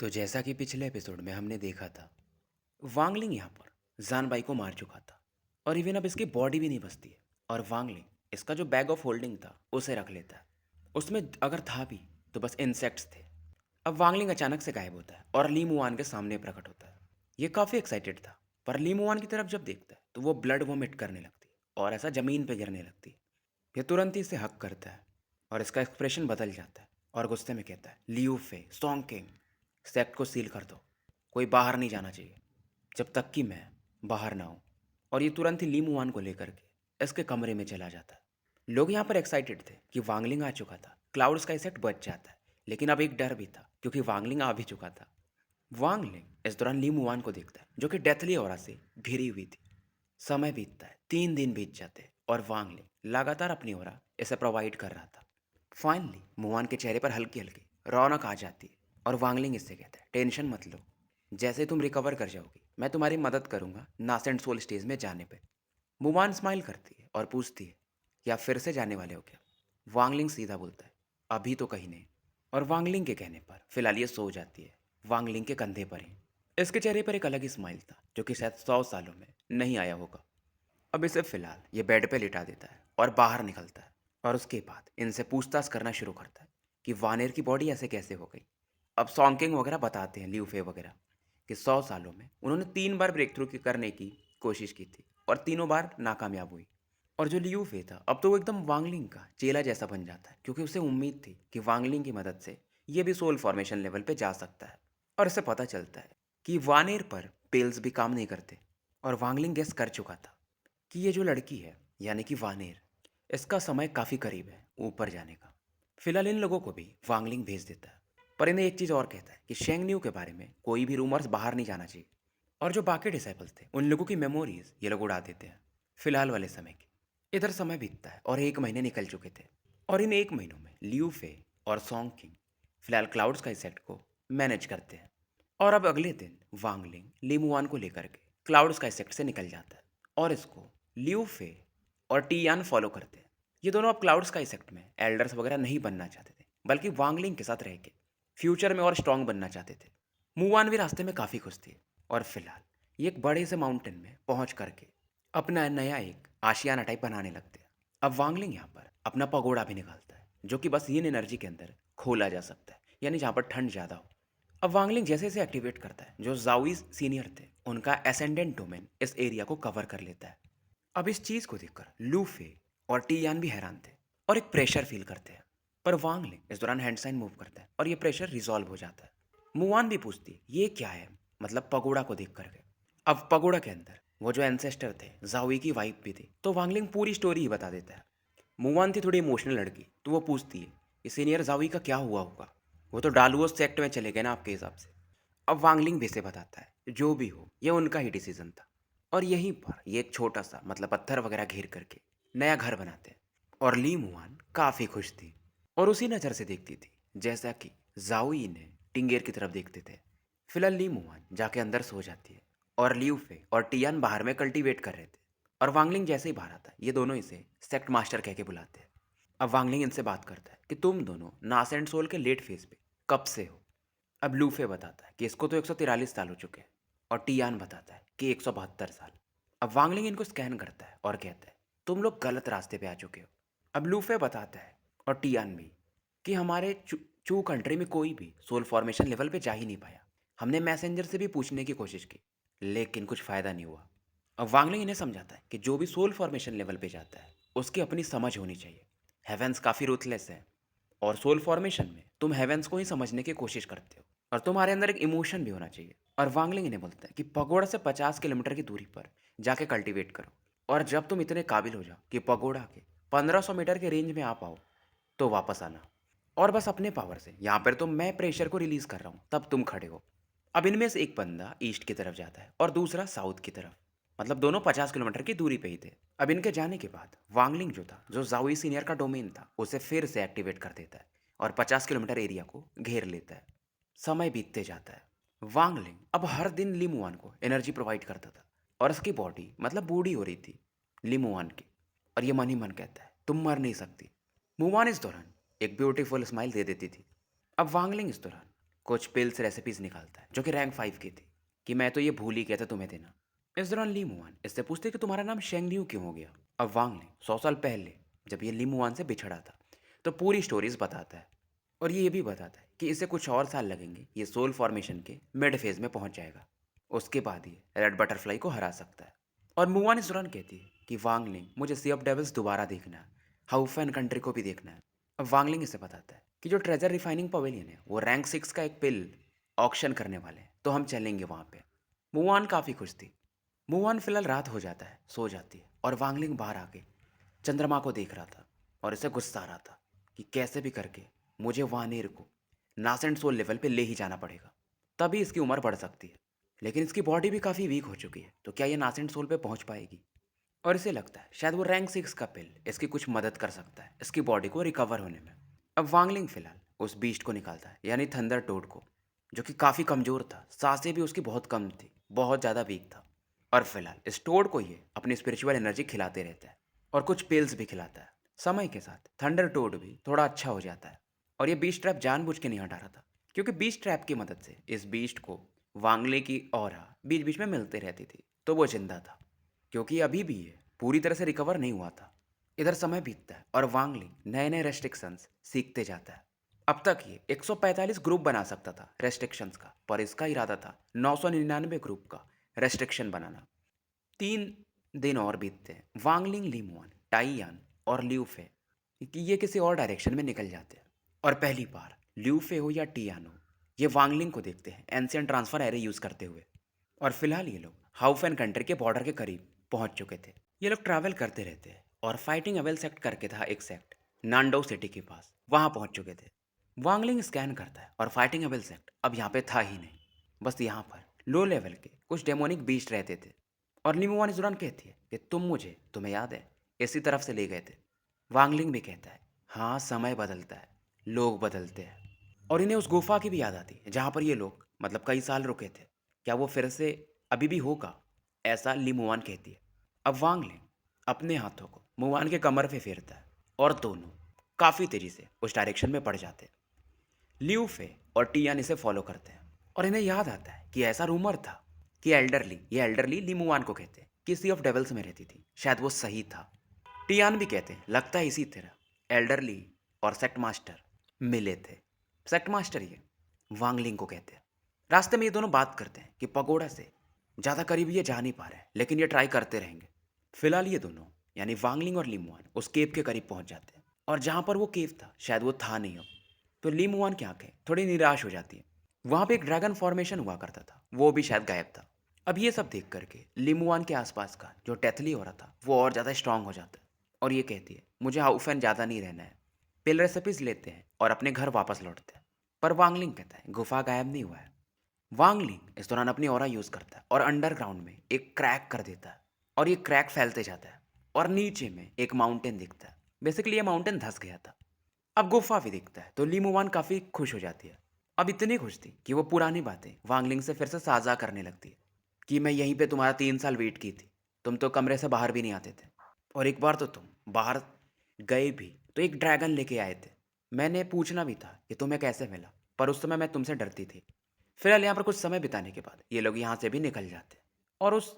तो जैसा कि पिछले एपिसोड में हमने देखा था, वांगलिंग यहाँ पर जानबाई को मार चुका था और इवन अब इसकी बॉडी भी नहीं बचती है। और वांगलिंग इसका जो बैग ऑफ होल्डिंग था उसे रख लेता है। उसमें अगर था भी तो बस इंसेक्ट्स थे। अब वांगलिंग अचानक से गायब होता है और ली मुआन के सामने प्रकट होता है। ये काफ़ी एक्साइटेड था, पर ली मुआन की तरफ जब देखता है तो वो ब्लड वोमिट करने लगती है और ऐसा ज़मीन पे गिरने लगती है। ये तुरंत ही इसे हक करता है और इसका एक्सप्रेशन बदल जाता है और गुस्से में कहता है, लियू फे सॉन्ग किंग, सेक्ट को सील कर दो। कोई बाहर नहीं जाना चाहिए जब तक कि मैं बाहर ना हूँ। और ये तुरंत ही ली मुआन को लेकर के इसके कमरे में चला जाता है। लोग यहाँ पर एक्साइटेड थे कि वांगलिंग आ चुका था, क्लाउड स्काई सेट बच जाता है। लेकिन अब एक डर भी था क्योंकि वांगलिंग आ भी चुका था। वांगलिंग इस दौरान ली मुआन को देखता है जो कि डेथली ऑरा से घिरी हुई थी। समय बीतता है, 3 दिन बीत जाते हैं और वांगलिंग लगातार अपनी ओरा इसे प्रोवाइड कर रहा था। फाइनली मुआन के चेहरे पर हल्की हल्की रौनक आ जाती है और वांगलिंग इससे कहता है, टेंशन मत लो, जैसे तुम रिकवर कर जाओगी मैं तुम्हारी मदद करूंगा नासेंट सोल स्टेज में जाने पे। मुआन स्माइल करती है और पूछती है, या फिर से जाने वाले हो क्या? वांगलिंग सीधा बोलता है, अभी तो कहीं नहीं। और वांगलिंग के कहने पर फिलहाल ये सो जाती है, वांगलिंग के कंधे पर ही। इसके चेहरे पर एक अलग ही स्माइल था जो कि शायद 100 सालों में नहीं आया होगा। अब इसे फिलहाल ये बेड पे लिटा देता है और बाहर निकलता है और उसके बाद इनसे पूछताछ करना शुरू करता है कि वानेर की बॉडी ऐसे कैसे हो गई। अब सॉन्किंग वगैरह बताते हैं, ल्यूफे वगैरह, कि 100 सालों में उन्होंने 3 बार ब्रेक थ्रू करने की कोशिश की थी और तीनों बार नाकामयाब हुई। और जो ल्यूफे था अब तो वो एकदम वांगलिंग का चेला जैसा बन जाता है क्योंकि उसे उम्मीद थी कि वांगलिंग की मदद से ये भी सोल फॉर्मेशन लेवल पे जा सकता है। और इसे पता चलता है कि वानेर पर पेल्स भी काम नहीं करते। और वांगलिंग गेस कर चुका था कि ये जो लड़की है यानी कि वानेर, इसका समय काफ़ी करीब है ऊपर जाने का। फिलहाल इन लोगों को भी वांगलिंग भेज देता है, पर इन्हें एक चीज़ और कहता है कि शेंग न्यू के बारे में कोई भी रूमर्स बाहर नहीं जाना चाहिए। और जो बाकी डिसाइपल्स थे उन लोगों की मेमोरीज ये लोग उड़ा देते हैं फिलहाल वाले समय की। इधर समय बीतता है और 1 महीने निकल चुके थे। और इन 1 महीनों में लियू फे और सॉन्ग किंग फिलहाल क्लाउड स्काई सेट को मैनेज करते हैं। और अब अगले दिन वांगलिंग लीमुआन को लेकर के क्लाउड स्काई सेक्ट से निकल जाता है और इसको लियू फे और टीयान फॉलो करते हैं। ये दोनों अब क्लाउड स्काई सेक्ट में एल्डर्स वगैरह नहीं बनना चाहते थे, बल्कि वांगलिंग के साथ रह के फ्यूचर में और स्ट्रांग बनना चाहते थे। मुआन भी रास्ते में काफ़ी खुश थी। और फिलहाल ये एक बड़े से माउंटेन में पहुंच करके अपना नया एक आशियाना टाइप बनाने लगते हैं। अब वांगलिंग यहाँ पर अपना पगोड़ा भी निकालता है जो कि बस यिन एनर्जी के अंदर खोला जा सकता है, यानी जहाँ पर ठंड ज़्यादा हो। अब वांगलिंग जैसे इसे एक्टिवेट करता है, जो जाओइस सीनियर थे उनका एसेंडेंट डोमेन इस एरिया को कवर कर लेता है। अब इस चीज़ को देखकर लूफे और टीयान भी हैरान थे और एक प्रेशर फील करते हैं। पर वांगलिंग इस दौरान हैंड साइन मूव करता है और ये प्रेशर रिजॉल्व हो जाता है। मुआन भी पूछती है ये क्या है, मतलब पगोड़ा को देख करके। अब पगोड़ा के अंदर वो जो एंसेस्टर थे जाओई की वाइफ भी थी, तो वांगलिंग पूरी स्टोरी ही बता देता है। मुआन थी थोड़ी इमोशनल लड़की, तो वो पूछती है कि सीनियर जाओई का क्या हुआ होगा, वो तो डालुओ सेक्ट में चले गए ना आपके हिसाब से। अब वांगलिंग भी से बताता है जो भी हो ये उनका ही डिसीजन था। और यहीं पर ये एक छोटा सा मतलब पत्थर वगैरह घेर करके नया घर बनाते हैं। और ली मुआन काफ़ी खुश थी और उसी नज़र से देखती थी जैसा कि जाओई ने टिंगेर की तरफ देखते थे। फिलहाल ली मुआन जाके अंदर सो जाती है और लियूफे और टियान बाहर में कल्टीवेट कर रहे थे। और वांगलिंग जैसे ही बाहर आता है ये दोनों इसे सेक्ट मास्टर कह के बुलाते हैं। अब वांगलिंग इनसे बात करता है कि तुम दोनों नास एंड सोल के लेट फेज पे कब से हो। अब लूफे बताता है कि इसको तो 143 साल हो चुके हैं और टियान बताता है कि 172 साल। अब वांगलिंग इनको स्कैन करता है और कहता है तुम लोग गलत रास्ते पे आ चुके हो। अब लूफे बताता है और टियान भी कि हमारे चू कंट्री में कोई भी सोल फॉर्मेशन लेवल पे जा ही नहीं पाया। हमने मैसेंजर से भी पूछने की कोशिश की लेकिन कुछ फ़ायदा नहीं हुआ। अब वांगलिंग इन्हें समझाता है कि जो भी सोल फॉर्मेशन लेवल पे जाता है उसकी अपनी समझ होनी चाहिए। हेवेंस काफ़ी रूथलेस है और सोल फॉर्मेशन में तुम हेवेंस को ही समझने की कोशिश करते हो और तुम्हारे अंदर एक इमोशन भी होना चाहिए। और वांगलिंग इन्हें बोलता है कि पगोड़ा से 50 किलोमीटर की दूरी पर जाके कल्टीवेट करो और जब तुम इतने काबिल हो जाओ कि पगोड़ा के 1500 मीटर के रेंज में आ पाओ तो वापस आना। और बस अपने पावर से यहाँ पर तो मैं प्रेशर को रिलीज कर रहा हूँ तब तुम खड़े हो। अब इनमें से एक बंदा ईस्ट की तरफ जाता है और दूसरा साउथ की तरफ, मतलब दोनों 50 किलोमीटर की दूरी पे ही थे। अब इनके जाने के बाद वांगलिंग जो था, जो जाओई सीनियर का डोमेन था, उसे फिर से एक्टिवेट कर देता है और 50 किलोमीटर एरिया को घेर लेता है। समय बीतते जाता है। वांगलिंग अब हर दिन लिमुआन को एनर्जी प्रोवाइड करता था और उसकी बॉडी मतलब बूढ़ी हो रही थी लिमुआन की। और ये मन ही मन कहता है तुम मर नहीं सकती। मुआन इस दौरान एक ब्यूटीफुल स्माइल दे देती थी। अब वांगलिंग इस दौरान कुछ पिल्स रेसिपीज निकालता है जो कि रैंक 5 की थी, कि मैं तो ये भूल ही गया था तुम्हें देना। इस दौरान ली मुआन इससे पूछते कि तुम्हारा नाम शेंग लियू क्यों हो गया। अब वांग ने 100 साल पहले जब ये ली मुआन से बिछड़ा था तो पूरी स्टोरीज बताता है, और ये भी बताता है कि इसे कुछ और साल लगेंगे, ये सोल फॉर्मेशन के मिड फेज में पहुंच जाएगा। उसके बाद ये रेड बटरफ्लाई को हरा सकता है। और मुआन इस दौरान कहती है कि वांगलिंग, मुझे सी ऑफ डेविल्स दोबारा देखना है, हाउफेन कंट्री को भी देखना है। अब वांगलिंग इसे बताता है कि जो ट्रेजर रिफाइनिंग पवेलियन है वो रैंक 6 का एक पिल ऑक्शन करने वाले हैं, तो हम चलेंगे वहाँ पे। मुआन काफ़ी खुश थी। मुआन फिलहाल रात हो जाता है, सो जाती है, और वांगलिंग बाहर आके चंद्रमा को देख रहा था और इसे गुस्सा आ रहा था कि कैसे भी करके मुझे वानेर को नासेंट सोल लेवल पे ले ही जाना पड़ेगा, तभी इसकी उम्र बढ़ सकती है। लेकिन इसकी बॉडी भी काफ़ी वीक हो चुकी है, तो क्या ये नासेंट सोल पे पहुंच पाएगी। और इसे लगता है शायद वो रैंक 6 का पिल इसकी कुछ मदद कर सकता है इसकी बॉडी को रिकवर होने में। अब वांगलिंग फिलहाल उस बीस्ट को निकालता है, यानी थंडर टोड को, जो कि काफ़ी कमज़ोर था, सांसें भी उसकी बहुत कम थी, बहुत ज़्यादा वीक था। और फिलहाल इस टोड को ये अपनी स्पिरिचुअल एनर्जी खिलाते रहता है और कुछ पिल्स भी खिलाता है। समय के साथ थंडर टोड भी थोड़ा अच्छा हो जाता है, और ये बीस्ट ट्रैप जानबूझ के नहीं हटा रहा था, क्योंकि बीस्ट ट्रैप की मदद से इस बीस्ट को वांगले की ऑरा बीच बीच में मिलते रहती थी, तो वो जिंदा था, क्योंकि अभी भी ये पूरी तरह से रिकवर नहीं हुआ था। इधर समय बीतता है और वांगलिंग नए नए रेस्ट्रिक्शंस सीखते जाता है। अब तक ये 145 ग्रुप बना सकता था रेस्ट्रिक्शंस का, पर इसका इरादा था 999 ग्रुप का रेस्ट्रिक्शन बनाना। 3 दिन और बीतते हैं। वांगलिंग, लीमुआन, टाइयान और ल्यूफे कि ये किसी और डायरेक्शन में निकल जाते हैं, और पहली बार ल्यूफे हो या टियान हो, ये वांगलिंग को देखते हैं एंशियंट ट्रांसफर एरे यूज़ करते हुए। और फिलहाल ये लोग हाउफेन कंट्री के बॉर्डर के करीब पहुंच चुके थे। ये लोग ट्रैवल करते रहते हैं, और फाइटिंग अवेल सेक्ट करके था एक सेक्ट नांडो सिटी के पास, वहां पहुंच चुके थे। वांगलिंग स्कैन करता है और फाइटिंग अवेल सेक्ट अब यहाँ पे था ही नहीं, बस यहाँ पर लो लेवल के कुछ डेमोनिक बीस्ट रहते थे। और लिमुआन इस दौरान कहती है कि तुम्हें याद है, इसी तरफ से ले गए थे। वांगलिंग भी कहता है, हाँ समय बदलता है, लोग बदलते हैं। और इन्हें उस गुफा की भी याद आती है जहाँ पर ये लोग मतलब कई साल रुके थे। क्या वो फिर से अभी भी होगा, ऐसा ली मुआन कहती है। अब वांगलिंग अपने हाथों को मुआन के कमर पे फेरता है, और दोनों काफ़ी तेजी से उस डायरेक्शन में बढ़ जाते हैं। ल्यूफे और टियान इसे फॉलो करते हैं, और इन्हें याद आता है कि ऐसा रूमर था कि एल्डरली लीमुआन को कहते हैं कि सी ऑफ डेविल्स में रहती थी, शायद वो सही था। टियान भी कहते हैं लगता है इसी तरह एल्डरली और सेक्ट मास्टर मिले थे। सेक्ट मास्टर ये वांगलिंग को कहते हैं। रास्ते में ये दोनों बात करते हैं कि पगोड़ा से ज़्यादा करीब ये जा नहीं पा रहे हैं, लेकिन ये ट्राई करते रहेंगे। फिलहाल ये दोनों यानी वांगलिंग और लीमुआन उस केव के करीब पहुंच जाते हैं, और जहाँ पर वो केव था शायद वो था नहीं अब। तो लीमुआन की आंखें थोड़ी निराश हो जाती है। वहाँ पे एक ड्रैगन फॉर्मेशन हुआ करता था, वो भी शायद गायब था। अब ये सब देख करके लिमुआन के आसपास का जो डेथली हो रहा था वो और ज़्यादा स्ट्रांग हो जाता है, और ये कहती है मुझे हाउफेन ज़्यादा नहीं रहना है। पिल रेसिपीज लेते हैं और अपने घर वापस लौटते हैं। पर वांगलिंग कहता है गुफा गायब नहीं हुआ है। वांगलिंग इस दौरान अपनी ऑरा यूज़ करता है और अंडरग्राउंड में एक क्रैक कर देता है, और ये क्रैक फैलते जाता है, और नीचे में एक माउंटेन दिखता है। बेसिकली ये माउंटेन धंस गया था। अब गुफा भी दिखता है, तो लीमुवान काफ़ी खुश हो जाती है। अब इतनी खुश थी कि वो पुरानी बातें वांगलिंग से फिर से साझा करने लगती है कि मैं यहीं पे तुम्हारा 3 साल वेट की थी, तुम तो कमरे से बाहर भी नहीं आते थे, और एक बार तो तुम बाहर गए भी तो एक ड्रैगन लेके आए थे। मैंने पूछना भी था कि तुम्हें कैसे मिला, पर उस समय मैं तुमसे डरती थी। फिलहाल यहाँ पर कुछ समय बिताने के बाद ये लोग यहाँ से भी निकल जाते हैं, और उस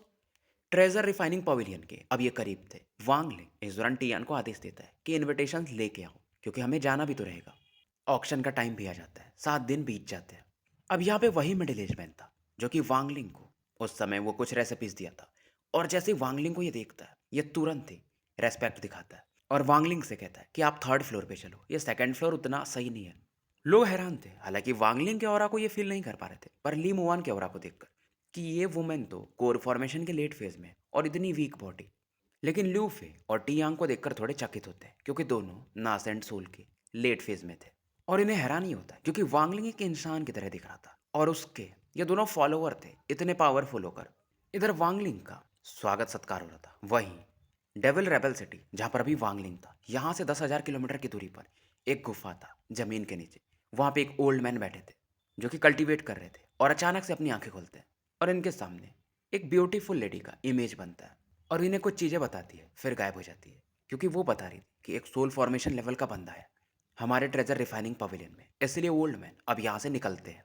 ट्रेजर रिफाइनिंग पवेलियन के अब ये करीब थे। वांग ले इस दौरान टियान को आदेश देता है कि इनविटेशंस लेके आओ, क्योंकि हमें जाना भी तो रहेगा। ऑक्शन का टाइम भी आ जाता है, 7 दिन बीत जाते हैं। अब यहाँ पे वही मिडिल एज मैन था जो कि वांगलिंग को उस समय वो कुछ रेसिपीज दिया था, और जैसे ही वांगलिंग को ये देखता है ये तुरंत ही रेस्पेक्ट दिखाता है, और वांगलिंग से कहता है कि आप 3rd फ्लोर पे चलो, ये 2nd फ्लोर उतना सही नहीं है। लोग हैरान थे, हालांकि वांगलिंग के ऑरा को ये फील नहीं कर पा रहे थे, पर ली मुआन के ऑरा को देखकर कि ये वुमेन तो कोर फॉर्मेशन के लेट फेज में है, और इतनी वीक बॉडी। लेकिन ल्यूफे और टियांग को देखकर थोड़े चकित होते हैं, क्योंकि दोनों नास एंड सोल के लेट फेज में थे। और इन्हें हैरानी होता है क्योंकि वांगलिंग एक इंसान की तरह दिख रहा था, और उसके ये दोनों फॉलोअर थे इतने पावरफुल होकर। इधर वांगलिंग का स्वागत सत्कार हो रहा था। वहीं डेविल रेबल सिटी जहाँ पर अभी वांगलिंग था, यहाँ से 10,000 किलोमीटर की दूरी पर एक गुफा था जमीन के नीचे। वहाँ पे एक ओल्ड मैन बैठे थे जो कि कल्टीवेट कर रहे थे, और अचानक से अपनी आंखें खोलते हैं, और इनके सामने एक ब्यूटीफुल लेडी का इमेज बनता है, और इन्हें कुछ चीज़ें बताती है, फिर गायब हो जाती है, क्योंकि वो बता रही थी कि एक सोल फॉर्मेशन लेवल का बंदा है हमारे ट्रेजर रिफाइनिंग पवेलियन में, इसलिए ओल्ड मैन अब यहाँ से निकलते हैं।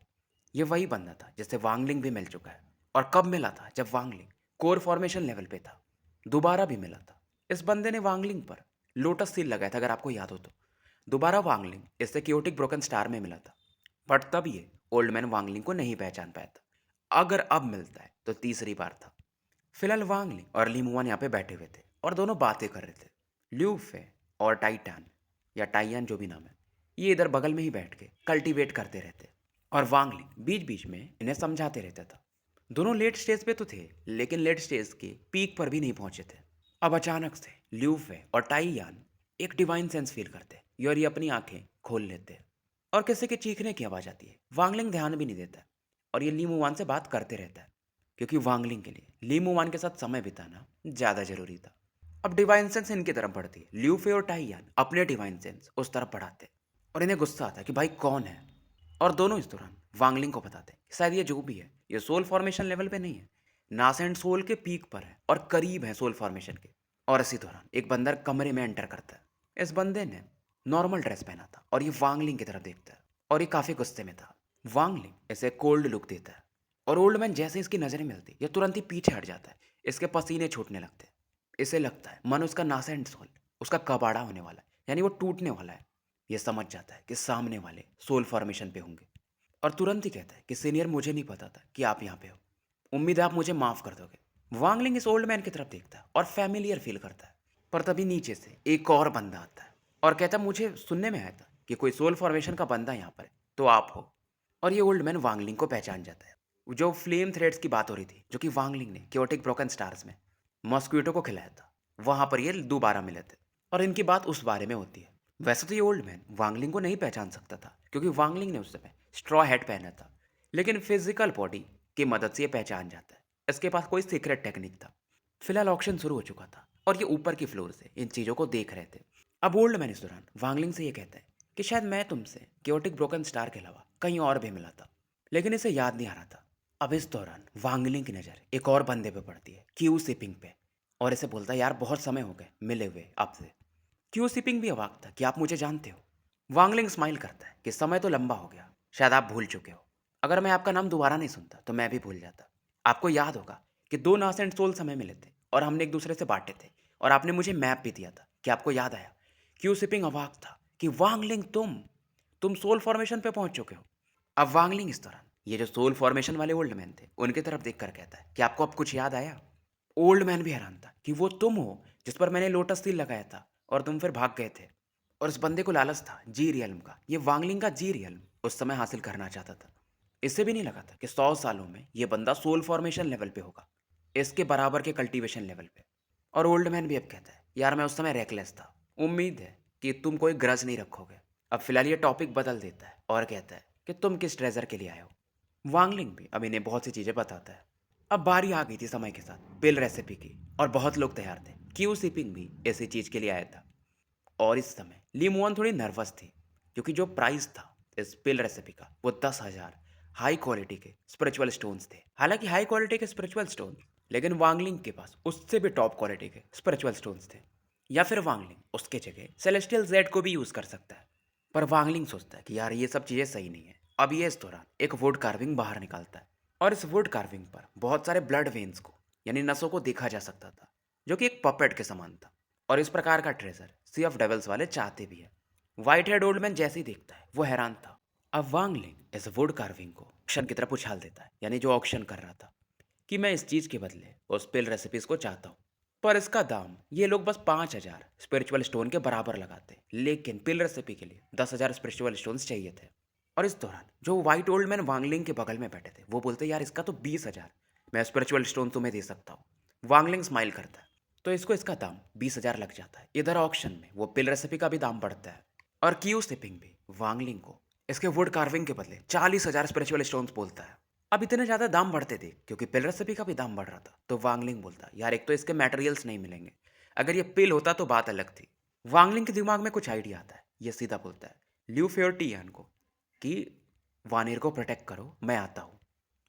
ये वही बंदा था जिससे वांगलिंग भी मिल चुका है। और कब मिला था? जब वांगलिंग कोर फॉर्मेशन लेवल पे था। दोबारा भी मिला था। इस बंदे ने वांगलिंग पर लोटस सील लगाया था, अगर आपको याद हो तो। दोबारा वांगलिंग इससे क्योटिक ब्रोकन स्टार में मिला था। बट तब ये ओल्ड मैन वांगलिंग को नहीं पहचान पाया था। अगर अब मिलता है तो तीसरी बार था। फिलहाल वांगलिंग और लीमुआन यहाँ पे बैठे हुए थे और दोनों बातें कर रहे थे। ल्यू फे और टाइटान या टाइयान जो भी नाम है, ये इधर बगल में ही बैठ के कल्टीवेट करते रहते और वांगलिंग बीच बीच में इन्हें समझाते रहता था। दोनों लेट स्टेज पे तो थे, लेकिन लेट स्टेज के पीक पर भी नहीं पहुंचे थे। अब अचानक से ल्यू फे और टाइयान एक डिवाइन सेंस फील करते और ये अपनी आंखें खोल लेते और किसी के चीखने की आवाज़ आती है। वांगलिंग ध्यान भी नहीं देता और ये ली मुवान से बात करते रहता है, क्योंकि वांगलिंग के लिए ली मुवान के साथ समय बिताना ज़्यादा जरूरी था। अब डिवाइन सेंस इनकी तरफ बढ़ती है। ल्यूफे और टाइयान अपने डिवाइन सेंस उस तरफ बढ़ाते और इन्हें गुस्सा आता है कि भाई कौन है। और दोनों इस दौरान वांगलिंग को बताते हैं कि शायद ये जो भी है ये सोल फॉर्मेशन लेवल पे नहीं है, नासेंट सोल के पीक पर है और करीब है सोल फॉर्मेशन के। और इसी दौरान एक बंदर कमरे में एंटर करता है। इस बंदे ने नॉर्मल ड्रेस पहना था और ये वांगलिंग की तरफ देखता है और ये काफ़ी गुस्से में था। वांगलिंग इसे कोल्ड लुक देता है और ओल्ड मैन जैसे इसकी नज़रें मिलती ये तुरंत ही पीछे हट जाता है। इसके पसीने छूटने लगते हैं। इसे लगता है मन उसका नासेंट सोल उसका कबाड़ा होने वाला है, यानी वो टूटने वाला है। ये समझ जाता है कि सामने वाले सोल फॉर्मेशन पे होंगे और तुरंत ही कहता है कि सीनियर, मुझे नहीं पता था कि आप यहाँ पे हो। उम्मीद है आप मुझे माफ़ कर दोगे। वांगलिंग इस ओल्ड मैन की तरफ देखता है और फैमिलियर फील करता है। पर तभी नीचे से एक और बंदा आता है और कहता है, मुझे सुनने में आया था कि कोई सोल फॉर्मेशन का बंदा यहाँ पर है, तो आप हो। और ये ओल्ड मैन वांगलिंग को पहचान जाता है। जो फ्लेम थ्रेड्स की बात हो रही थी, जो कि वांगलिंग ने क्योटिक ब्रोकन स्टार्स में मॉस्क्वीटो को खिलाया था, वहां पर ये दोबारा मिले थे और इनकी बात उस बारे में होती है। वैसे तो ये ओल्ड मैन वांगलिंग को नहीं पहचान सकता था, क्योंकि वांगलिंग ने उस समय स्ट्रॉ हैट पहना था। लेकिन फिजिकल बॉडी की मदद से ये पहचान जाता है। इसके पास कोई सीक्रेट टेक्निक था। फिलहाल ऑक्शन शुरू हो चुका था और ये ऊपर की फ्लोर से इन चीज़ों को देख रहे थे। अब ओल्ड मैन इस दौरान वांगलिंग से ये कहता है कि शायद मैं तुमसे क्योटिक ब्रोकन स्टार के अलावा कहीं और भी मिला था, लेकिन इसे याद नहीं आ रहा था। अब इस दौरान वांगलिंग की नज़र एक और बंदे पे पड़ती है, क्यू सिपिंग पे। और इसे बोलता है, यार बहुत समय हो गए मिले हुए आपसे। क्यू सिपिंग भी अवाक था कि आप मुझे जानते हो। वांगलिंग स्माइल करता है कि समय तो लंबा हो गया, शायद आप भूल चुके हो। अगर मैं आपका नाम दोबारा नहीं सुनता तो मैं भी भूल जाता। आपको याद होगा कि दो नासेंट सोल समय मिले थे और हमने एक दूसरे से बांटे थे और आपने मुझे मैप भी दिया था। कि आपको याद आया? क्यू सिपिंग अवाक था कि वांगलिंग तुम सोल फॉर्मेशन पे पहुंच चुके हो। अब वांगलिंग इस दौरान ये जो सोल फॉर्मेशन वाले ओल्ड मैन थे उनकी तरफ देखकर कहता है कि आपको अब कुछ याद आया? ओल्ड मैन भी हैरान था कि वो तुम हो जिस पर मैंने लोटस सील लगाया था और तुम फिर भाग गए थे। और इस बंदे को लालच था जी रियल्म का। ये वांगलिंग का जी रियल्म उस समय हासिल करना चाहता था। इसे भी नहीं लगा था कि 100 सालों में ये बंदा सोल फॉर्मेशन लेवल पे होगा, इसके बराबर के कल्टीवेशन लेवल पे। और ओल्ड मैन भी अब कहता है, यार मैं उस समय रेकलेस था। उम्मीद है कि तुम कोई ग्रज नहीं रखोगे। अब फिलहाल ये टॉपिक बदल देता है और कहता है कि तुम किस ट्रेजर के लिए आए हो। वांगलिंग भी अब इन्हें बहुत सी चीज़ें बताता है। अब बारी आ गई थी समय के साथ पिल रेसिपी की और बहुत लोग तैयार थे। क्यू सिपिंग भी ऐसी चीज़ के लिए आया था। और इस समय लीमुआन थोड़ी नर्वस थी, क्योंकि जो प्राइस था इस पिल रेसिपी का वो 10,000 हाई क्वालिटी के स्पिरिचुअल स्टोन्स थे। हालांकि हाई क्वालिटी के स्पिरिचुअल स्टोन, लेकिन वांगलिंग के पास उससे भी टॉप क्वालिटी के स्पिरिचुअल स्टोन्स थे। या फिर वांगलिंग उसके जगह सेलेस्टियल जेड को भी यूज़ कर सकता है। पर वांगलिंग सोचता है कि यार ये सब चीज़ें सही नहीं है। अब ये इस दौरान एक वुड कार्विंग बाहर निकालता है और इस वुड कार्विंग पर बहुत सारे ब्लड वेन्स को, यानी नसों को देखा जा सकता था, जो कि एक पपेट के समान था। और इस प्रकार का ट्रेजर सी ऑफ डेवल्स वाले चाहते भी है। व्हाइट हेड ओल्ड मैन जैसे ही देखता है वो हैरान था। अब वांगलिंग इस वुड कार्विंग को ऑक्शन की तरफ उछाल देता है, यानी जो ऑक्शन कर रहा था, कि मैं इस चीज़ के बदले उस पिल रेसिपीज को चाहता हूँ। पर इसका दाम ये लोग बस 5,000 स्पिरिचुअल स्टोन के बराबर लगाते, लेकिन पिल रेसिपी के लिए 10,000 स्पिरिचुअल स्टोन्स चाहिए थे। और इस दौरान जो व्हाइट ओल्ड मैन वांगलिंग के बगल में बैठे थे वो बोलते, यार इसका तो 20,000 मैं स्पिरिचुअल स्टोन तुम्हें दे सकता हूँ। वांगलिंग स्माइल करता है, तो इसको इसका दाम 20,000 लग जाता है। इधर ऑक्शन में वो पिल रेसिपी का भी दाम बढ़ता है और क्यू सिपिंग भी वांगलिंग को इसके वुड कार्विंग के बदले 40,000 स्पिरिचुअल स्टोन्स बोलता है। अब इतने ज़्यादा दाम बढ़ते थे क्योंकि पिल रेसिपी का भी दाम बढ़ रहा था। तो वांगलिंग बोलता, यार एक तो इसके मटेरियल्स नहीं मिलेंगे, अगर ये पिल होता तो बात अलग थी। वांगलिंग के दिमाग में कुछ आइडिया आता है। ये सीधा बोलता है ल्यू फेयरटियन को कि वानिर को प्रोटेक्ट करो, मैं आता हूँ।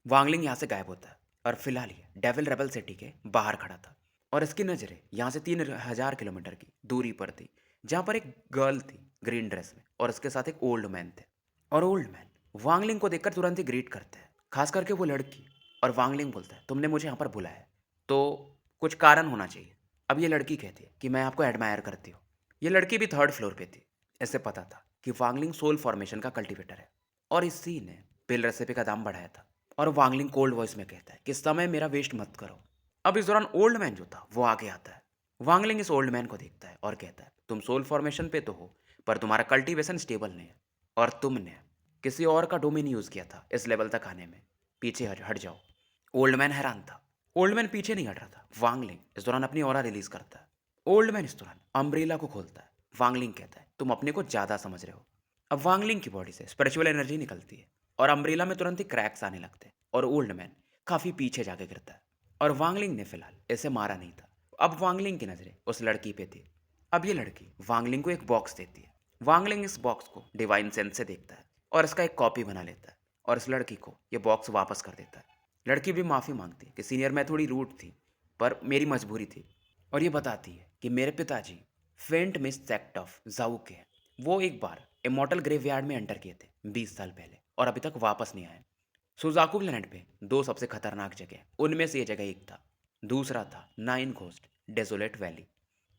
वांगलिंग यहाँ से गायब होता है और फिलहाल ये डेविल रेबल सिटी के बाहर खड़ा था और इसकी नज़रें यहाँ से 3,000 किलोमीटर की दूरी पर थी, जहाँ पर एक गर्ल थी ग्रीन ड्रेस में और उसके साथ एक ओल्ड मैन थे। और ओल्ड मैन वांगलिंग को देखकर तुरंत ही ग्रीट करते हैं, खास करके वो लड़की। और वांगलिंग बोलता है, तुमने मुझे यहाँ पर बुलाया है, तो कुछ कारण होना चाहिए। अब ये लड़की कहती है कि मैं आपको एडमायर करती हूँ। ये लड़की भी थर्ड फ्लोर पे थी। इससे पता था कि वांगलिंग सोल फॉर्मेशन का कल्टीवेटर है और इसी ने बिल रेसिपी का दाम बढ़ाया था। और वांगलिंग कोल्ड वॉइस में कहता है कि समय मेरा वेस्ट मत करो। अब इस दौरान ओल्ड मैन जो था वो आगे आता है। वांगलिंग इस ओल्ड मैन को देखता है और कहता है, तुम सोल फॉर्मेशन पे तो हो, पर तुम्हारा कल्टीवेशन स्टेबल नहीं है और तुमने किसी और का डोमेन यूज किया था इस लेवल तक आने में। पीछे हट हट जाओ। ओल्ड मैन हैरान था। ओल्ड मैन पीछे नहीं हट रहा था। वांगलिंग इस दौरान अपनी ऑरा रिलीज करता है। ओल्ड मैन इस दौरान अम्ब्रेला को खोलता है। वांगलिंग कहता है, तुम अपने को ज्यादा समझ रहे हो। अब वांगलिंग की बॉडी से स्पिरिचुअल एनर्जी निकलती है और अम्ब्रेला में तुरंत ही क्रैक्स आने लगते हैं और ओल्ड मैन काफी पीछे जाके गिरता है। और वांगलिंग ने फिलहाल इसे मारा नहीं था। अब वांगलिंग की नजरें उस लड़की पे थी। अब ये लड़की वांगलिंग को एक बॉक्स देती है। वांगलिंग इस बॉक्स को डिवाइन सेंस से देखता है और इसका एक कॉपी बना लेता है और इस लड़की को ये बॉक्स वापस कर देता है। लड़की भी माफ़ी मांगती है कि सीनियर मैं थोड़ी रूड थी, पर मेरी मजबूरी थी। और ये बताती है कि मेरे पिताजी फेंट मिस सेक्ट ऑफ जाऊ के हैं। वो एक बार इमॉर्टल ग्रेवयार्ड में एंटर किए थे 20 साल पहले और अभी तक वापस नहीं आए। सुजाकू प्लेनेट पे दो सबसे खतरनाक जगह, उनमें से ये जगह एक था। दूसरा था नाइन घोस्ट डेजोलेट वैली।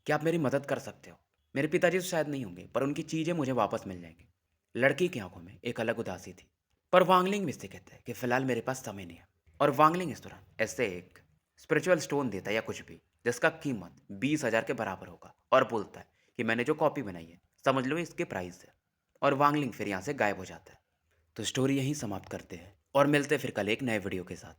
क्या आप मेरी मदद कर सकते हो? मेरे पिताजी तो शायद नहीं होंगे, पर उनकी चीज़ें मुझे वापस मिल जाएंगी। लड़की की आंखों में एक अलग उदासी थी। पर वांगलिंग मिस्त्री कहते हैं कि फिलहाल मेरे पास समय नहीं है। और वांगलिंग इस दौरान ऐसे एक स्पिरिचुअल स्टोन देता है या कुछ भी जिसका कीमत 20,000 के बराबर होगा और बोलता है कि मैंने जो कॉपी बनाई है समझ लो इसके प्राइस है। और वांगलिंग फिर यहाँ से गायब हो जाता है। तो स्टोरी यहीं समाप्त करते हैं और मिलते हैं फिर कल एक नए वीडियो के साथ।